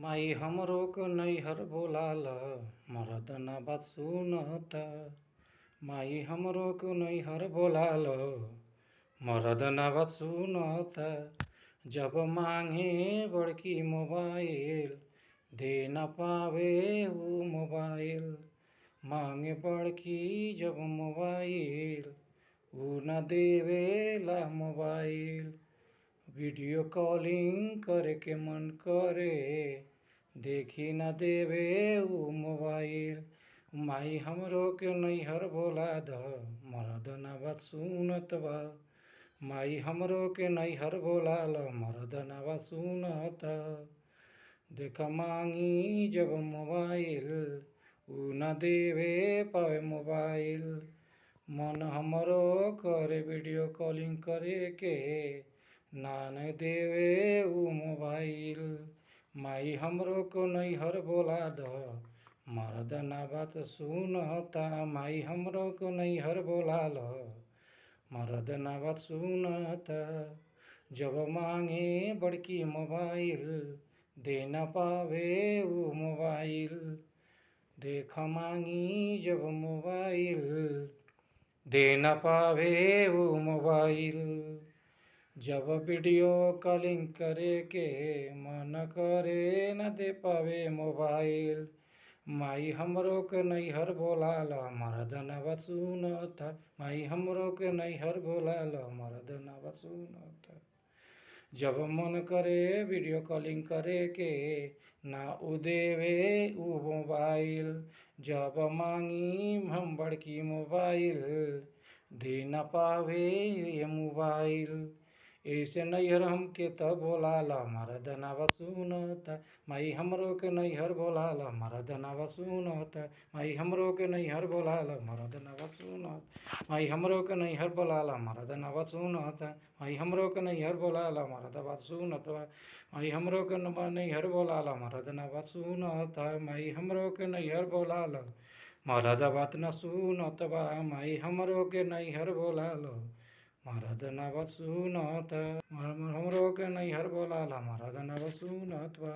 माई हमरो के नैहर बोलाल मरद ना बात सुनता। माई हमरो के नैहर बोलाल मरद ना बात सुनता। जब मांगे बड़की मोबाइल दे न पावे वो मोबाइल। मांगे बड़की जब मोबाइल वो न देवेला मोबाइल। वीडियो कॉलिंग करे के मन करे देखी न देवे उ मोबाइल। माई हमरो के नैहर बोला द मरद ना बात सुनत बा। माई हमरो के नैहर बोला ल मरद ना बात सुनत। देख मांगी जब मोबाइल उ न देवे पावे मोबाइल। मन हमरो करे वीडियो कॉलिंग करे के नान देवे उ मोबाइल। माई हमरो को नैहर बोला द मरद ना बात सुनता। माई हमरो को नैहर बोला ल मरद ना बात सुनता। जब मांगे बड़की मोबाइल दे न पावे उ मोबाइल। देख मांगी जब मोबाइल दे न पावे वो मोबाइल। जब वीडियो कॉलिंग करे के मन करे न दे पावे मोबाइल। माई हमरो के नैहर बोला ल मरद ना बात सुनता। माई हमरो के नैहर बोला ल मरद ना बात सुनता। जब मन करे वीडियो कॉलिंग करे के ना उ देवे उ मोबाइल। जब मांगी हम बड़की मोबाइल दे न पावे ये मोबाइल। ऐसे नैहर हमके त बोला ल मरद ना बात सुनता। माई हमरो के नैहर बोला ल मरद ना बात सुनता। माई हमरो के नैहर बोला ल मरद ना बात सुनता। माई हमरो के नैहर बोला ल मरद ना बात सुनता। माई हमरो के नैहर बोला ल मरद बात सुनता। माई हमरो के नैहर बोला ल मरद ना बात सुनता। माई हमरो के नैहर बोला ल मरद बात न सुनत बा। माई हमरो के नैहर बोला ल मरद ना बात सुनता। हमरो के नैहर बोला ल मरद ना बात सुनत बा।